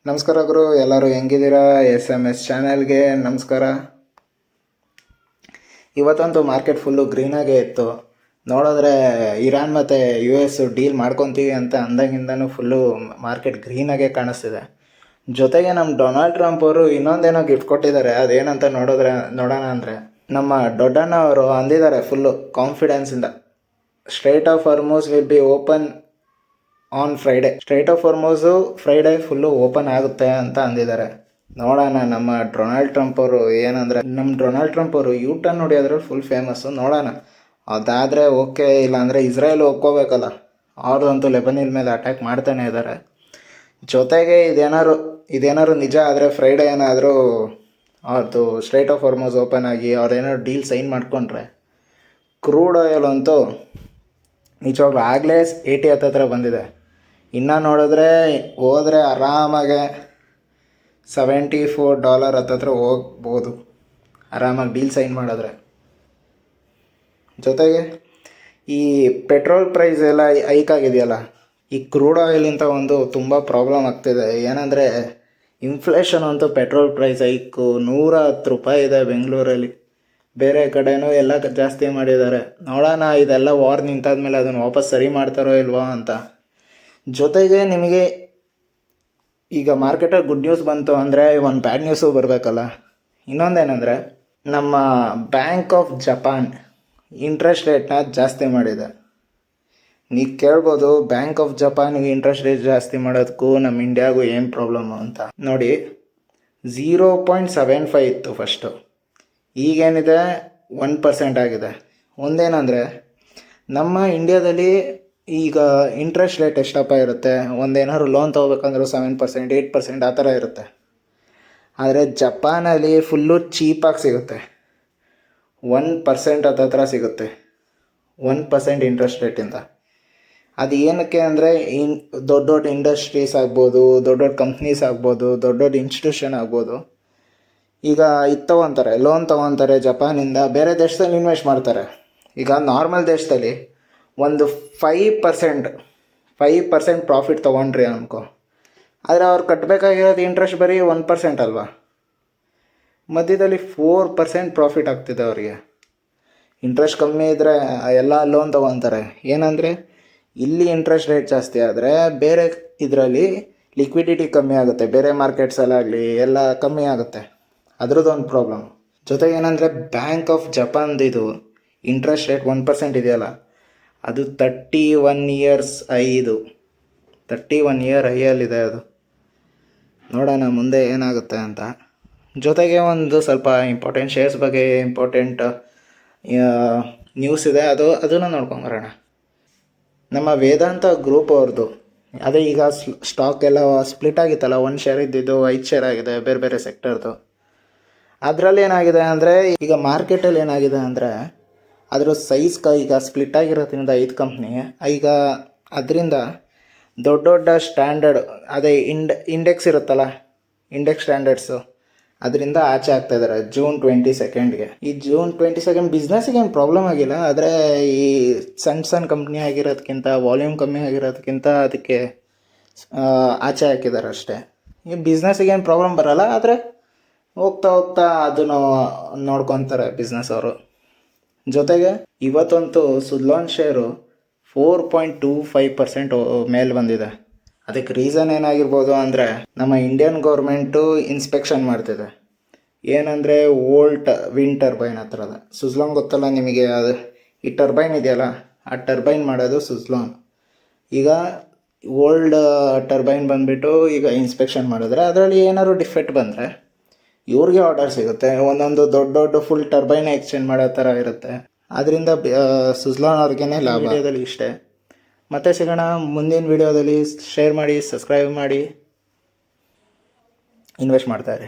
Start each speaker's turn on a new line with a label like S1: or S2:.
S1: ನಮಸ್ಕಾರ ಗುರು, ಎಲ್ಲರೂ ಹೆಂಗಿದ್ದೀರಾ? SMS ಚಾನೆಲ್ಗೆ ನಮಸ್ಕಾರ. ಇವತ್ತಂತೂ ಮಾರ್ಕೆಟ್ ಫುಲ್ಲು ಗ್ರೀನಾಗೇ ಇತ್ತು. ನೋಡಿದ್ರೆ ಇರಾನ್ ಮತ್ತು US ಡೀಲ್ ಮಾಡ್ಕೊತೀವಿ ಅಂತ ಅಂದಾಗಿಂದನೂ ಫುಲ್ಲು ಮಾರ್ಕೆಟ್ ಗ್ರೀನಾಗೇ ಕಾಣಿಸ್ತಿದೆ. ಜೊತೆಗೆ ನಮ್ಮ ಡೊನಾಲ್ಡ್ ಟ್ರಂಪ್ ಅವರು ಇನ್ನೊಂದೇನೋ ಗಿಫ್ಟ್ ಕೊಟ್ಟಿದ್ದಾರೆ. ಅದೇನಂತ ನೋಡೋಣ ಅಂದರೆ, ನಮ್ಮ ದೊಡ್ಡಣ್ಣ ಅವರು ಅಂದಿದ್ದಾರೆ ಫುಲ್ಲು ಕಾನ್ಫಿಡೆನ್ಸಿಂದ, strait of Hormuz will be open on Friday. Strait of Hormuz Friday full open ಆಗುತ್ತೆ ಅಂತ ಅಂದಿದ್ದಾರೆ. ನೋಡೋಣ ನಮ್ಮ ಡೊನಾಲ್ಡ್ ಟ್ರಂಪ್ ಅವರು ಏನಂದರೆ, ನಮ್ಮ ಡೊನಾಲ್ಡ್ ಟ್ರಂಪ್ ಅವರು ಟರ್ನ್ ಹೊಡಿಯೋದ್ರಲ್ಲಿ ಫುಲ್ ಫೇಮಸ್ಸು. ನೋಡೋಣ, ಅದಾದರೆ ಓಕೆ, ಇಲ್ಲಾಂದರೆ ಇಸ್ರೇಲ್ ಒಪ್ಕೋಬೇಕಲ್ಲ. ಅವ್ರದಂತೂ ಲೆಬನಿಲ್ ಮೇಲೆ ಅಟ್ಯಾಕ್ ಮಾಡ್ತಾನೆ ಇದ್ದಾರೆ. ಜೊತೆಗೆ ಇದೇನಾದ್ರು ನಿಜ ಆದರೆ, ಫ್ರೈಡೇ ಏನಾದರೂ ಅವ್ರದ್ದು ಸ್ಟ್ರೈಟ್ ಆಫ್ ಹಾರ್ಮುಜ್ ಓಪನ್ ಆಗಿ ಅವ್ರೇನಾದ್ರು ಡೀಲ್ ಸೈನ್ ಮಾಡ್ಕೊಂಡ್ರೆ, ಕ್ರೂಡ್ ಆಯಿಲ್ ಅಂತೂ ನಿಜವಾಗ್ಲೂ ಆಗಲೇ 80 ಹತ್ತಿರ ಬಂದಿದೆ. ಇನ್ನು ನೋಡಿದ್ರೆ ಹೋದರೆ ಆರಾಮಾಗೆ $74 ಹತ್ತಿರ ಹೋಗ್ಬೋದು, ಆರಾಮಾಗಿ ಡೀಲ್ ಸೈನ್ ಮಾಡಿದ್ರೆ. ಜೊತೆಗೆ ಈ ಪೆಟ್ರೋಲ್ ಪ್ರೈಸ್ ಎಲ್ಲ ಹೈಕ್ ಆಗಿದೆಯಲ್ಲ, ಈ ಕ್ರೂಡ್ ಆಯಿಲಿಂದ ಒಂದು ತುಂಬ ಪ್ರಾಬ್ಲಮ್ ಆಗ್ತಿದೆ. ಏನಂದರೆ ಇನ್ಫ್ಲೇಷನ್ ಅಂತೂ ಪೆಟ್ರೋಲ್ ಪ್ರೈಸ್ ಹೈಕು $110 ಇದೆ ಬೆಂಗಳೂರಲ್ಲಿ. ಬೇರೆ ಕಡೆನೂ ಎಲ್ಲ ಜಾಸ್ತಿ ಮಾಡಿದ್ದಾರೆ. ನೋಡೋಣ, ಇದೆಲ್ಲ ವಾರ್ ನಿಂತಾದ್ಮೇಲೆ ಅದನ್ನು ವಾಪಸ್ ಸರಿ ಮಾಡ್ತಾರೋ ಇಲ್ವೋ ಅಂತ. ಜೊತೆಗೆ ನಿಮಗೆ ಈಗ ಮಾರ್ಕೆಟಲ್ಲಿ ಗುಡ್ ನ್ಯೂಸ್ ಬಂತು ಅಂದರೆ ಒಂದು ಬ್ಯಾಡ್ ನ್ಯೂಸು ಬರಬೇಕಲ್ಲ. ಇನ್ನೊಂದೇನೆಂದರೆ, ನಮ್ಮ ಬ್ಯಾಂಕ್ ಆಫ್ ಜಪಾನ್ ಇಂಟ್ರೆಸ್ಟ್ ರೇಟ್ನ ಜಾಸ್ತಿ ಮಾಡಿದೆ. ನೀವು ಕೇಳ್ಬೋದು, ಬ್ಯಾಂಕ್ ಆಫ್ ಜಪಾನ್ಗೆ ಇಂಟ್ರೆಸ್ಟ್ ರೇಟ್ ಜಾಸ್ತಿ ಮಾಡೋದಕ್ಕೂ ನಮ್ಮ ಇಂಡಿಯಾಗೂ ಏನು ಪ್ರಾಬ್ಲಮ್ಮು ಅಂತ. ನೋಡಿ, 0.75 ಇತ್ತು ಫಸ್ಟು, ಈಗೇನಿದೆ 1% ಆಗಿದೆ. ಒಂದೇನೆಂದರೆ, ನಮ್ಮ ಇಂಡಿಯಾದಲ್ಲಿ ಈಗ ಇಂಟ್ರೆಸ್ಟ್ ರೇಟ್ ಎಷ್ಟಪ್ಪ ಇರುತ್ತೆ, ಒಂದೇನಾದ್ರು ಲೋನ್ ತೊಗೋಬೇಕಂದ್ರೂ 7%, 8% ಆ ಥರ ಇರುತ್ತೆ. ಆದರೆ ಜಪಾನಲ್ಲಿ ಫುಲ್ಲು ಚೀಪಾಗಿ ಸಿಗುತ್ತೆ, 1% ಹತ್ತಿರ ಸಿಗುತ್ತೆ, 1% ಇಂಟ್ರೆಸ್ಟ್ ರೇಟಿಂದ. ಅದು ಏನಕ್ಕೆ ಅಂದರೆ, ದೊಡ್ಡ ದೊಡ್ಡ ಇಂಡಸ್ಟ್ರೀಸ್ ಆಗ್ಬೋದು, ದೊಡ್ಡ ದೊಡ್ಡ ಕಂಪ್ನೀಸ್ ಆಗ್ಬೋದು, ದೊಡ್ಡ ದೊಡ್ಡ ಇನ್ಸ್ಟಿಟ್ಯೂಷನ್ ಆಗ್ಬೋದು, ಈಗ ಲೋನ್ ತೊಗೊತಾರೆ ಜಪಾನಿಂದ, ಬೇರೆ ದೇಶದಲ್ಲಿ ಇನ್ವೆಸ್ಟ್ ಮಾಡ್ತಾರೆ. ಈಗ ನಾರ್ಮಲ್ ದೇಶದಲ್ಲಿ ಒಂದು 5% ಪ್ರಾಫಿಟ್ ತೊಗೊಂಡ್ರಿ ಅನ್ಕೋ, ಆದರೆ ಅವ್ರು ಕಟ್ಟಬೇಕಾಗಿರೋದು ಇಂಟ್ರೆಸ್ಟ್ ಬರೀ 1% ಅಲ್ವಾ. ಮಧ್ಯದಲ್ಲಿ 4% ಪ್ರಾಫಿಟ್ ಆಗ್ತಿದೆ ಅವರಿಗೆ. ಇಂಟ್ರೆಸ್ಟ್ ಕಮ್ಮಿ ಇದ್ದರೆ ಎಲ್ಲ ಲೋನ್ ತೊಗೊತಾರೆ. ಏನಂದರೆ, ಇಲ್ಲಿ ಇಂಟ್ರೆಸ್ಟ್ ರೇಟ್ ಜಾಸ್ತಿ ಆದರೆ ಬೇರೆ ಇದರಲ್ಲಿ ಲಿಕ್ವಿಡಿಟಿ ಕಮ್ಮಿ ಆಗುತ್ತೆ, ಬೇರೆ ಮಾರ್ಕೆಟ್ಸಲ್ಲಾಗಲಿ ಎಲ್ಲ ಕಮ್ಮಿ ಆಗುತ್ತೆ. ಅದ್ರದ್ದೊಂದು ಪ್ರಾಬ್ಲಮ್. ಜೊತೆಗೆ ಏನಂದರೆ, ಬ್ಯಾಂಕ್ ಆಫ್ ಜಪಾನ್ದು ಇದು ಇಂಟ್ರೆಸ್ಟ್ ರೇಟ್ 1% ಇದೆಯಲ್ಲ, ಅದು 31 ಇಯರ್ಸ್ ಐದು 31 ಇಯರ್ ಐಯಲ್ಲಿದೆ ಅದು. ನೋಡೋಣ ಮುಂದೆ ಏನಾಗುತ್ತೆ ಅಂತ. ಜೊತೆಗೆ ಒಂದು ಸ್ವಲ್ಪ ಇಂಪಾರ್ಟೆಂಟ್ ಶೇರ್ಸ್ ಬಗ್ಗೆ ಇಂಪಾರ್ಟೆಂಟ್ ನ್ಯೂಸ್ ಇದೆ, ಅದನ್ನು ನೋಡ್ಕೊಂಬರೋಣ. ನಮ್ಮ ವೇದಾಂತ ಗ್ರೂಪ್ ಅವ್ರದ್ದು ಅದೇ ಈಗ ಸ್ಟಾಕ್ ಎಲ್ಲ ಸ್ಪ್ಲಿಟ್ ಆಗಿತ್ತಲ್ಲ, 1 ಶೇರ್ ಇದ್ದಿದ್ದು 5 ಶೇರ್ ಆಗಿದೆ, ಬೇರೆ ಬೇರೆ ಸೆಕ್ಟರ್ದು. ಅದರಲ್ಲಿ ಏನಾಗಿದೆ ಅಂದರೆ, ಈಗ ಮಾರ್ಕೆಟಲ್ಲಿ ಏನಾಗಿದೆ ಅಂದರೆ, ಅದರ ಸೈಜ್ ಈಗ ಸ್ಪ್ಲಿಟ್ ಆಗಿರೋದ್ರಿಂದ 5 ಕಂಪ್ನಿ, ಈಗ ಅದರಿಂದ ದೊಡ್ಡ ದೊಡ್ಡ ಸ್ಟ್ಯಾಂಡರ್ಡ್ ಅದೇ ಇಂಡೆಕ್ಸ್ ಇರುತ್ತಲ್ಲ, ಇಂಡೆಕ್ಸ್ ಸ್ಟ್ಯಾಂಡರ್ಡ್ಸು, ಅದರಿಂದ ಆಚೆ ಆಗ್ತಾಯಿದ್ದಾರೆ June 22ಗೆ. ಈ June 22 ಬಿಸ್ನೆಸ್ಸಿಗೆ ಏನು ಪ್ರಾಬ್ಲಮ್ ಆಗಿಲ್ಲ, ಆದರೆ ಈ ಸಣ್ಣ ಕಂಪ್ನಿ ಆಗಿರೋದಕ್ಕಿಂತ, ವಾಲ್ಯೂಮ್ ಕಮ್ಮಿ ಆಗಿರೋದಕ್ಕಿಂತ ಅದಕ್ಕೆ ಆಚೆ ಹಾಕಿದ್ದಾರೆ ಅಷ್ಟೇ. ಈ ಬಿಸ್ನೆಸ್ಸಿಗೆ ಏನು ಪ್ರಾಬ್ಲಮ್ ಬರೋಲ್ಲ, ಆದರೆ ಹೋಗ್ತಾ ಅದನ್ನು ನೋಡ್ಕೊತಾರೆ ಬಿಸ್ನೆಸ್ ಅವರು. ಜೊತೆಗೆ ಇವತ್ತಂತೂ ಸುಜ್ಲಾನ್ ಶೇರು 4.25% ಮೇಲೆ ಬಂದಿದೆ. ಅದಕ್ಕೆ ರೀಸನ್ ಏನಾಗಿರ್ಬೋದು ಅಂದರೆ, ನಮ್ಮ ಇಂಡಿಯನ್ ಗೌರ್ಮೆಂಟು ಇನ್ಸ್ಪೆಕ್ಷನ್ ಮಾಡ್ತಿದೆ. ಏನಂದರೆ, ಓಲ್ಡ್ ವಿಂಡ್ ಟರ್ಬೈನ್ ಹತ್ರದ ಸುಜ್ಲಾನ್ ಗೊತ್ತಲ್ಲ ನಿಮಗೆ, ಅದು ಈ ಟರ್ಬೈನ್ ಇದೆಯಲ್ಲ, ಆ ಟರ್ಬೈನ್ ಮಾಡೋದು ಸುಜ್ಲಾನ್. ಈಗ ಓಲ್ಡ್ ಟರ್ಬೈನ್ ಬಂದುಬಿಟ್ಟು ಈಗ ಇನ್ಸ್ಪೆಕ್ಷನ್ ಮಾಡಿದ್ರೆ, ಅದರಲ್ಲಿ ಏನಾದ್ರು ಡಿಫೆಕ್ಟ್ ಬಂದರೆ ಇವ್ರಿಗೆ ಆರ್ಡರ್ ಸಿಗುತ್ತೆ. ಒಂದೊಂದು ದೊಡ್ಡ ಫುಲ್ ಟರ್ಬೈನ್ ಎಕ್ಸ್ಚೇಂಜ್ ಮಾಡೋ ಥರ ಇರುತ್ತೆ. ಅದರಿಂದ ಸುಜ್ಲಾನ್ ಅವ್ರಿಗೇ ಲಾಭ. ವಿಡಿಯೋದಲ್ಲಿ ಇಷ್ಟೇ, ಮತ್ತೆ ಸಿಗೋಣ ಮುಂದಿನ ವಿಡಿಯೋದಲ್ಲಿ. ಶೇರ್ ಮಾಡಿ, ಸಬ್ಸ್ಕ್ರೈಬ್ ಮಾಡಿ, ಇನ್ವೆಸ್ಟ್ ಮಾಡ್ತಾರೆ.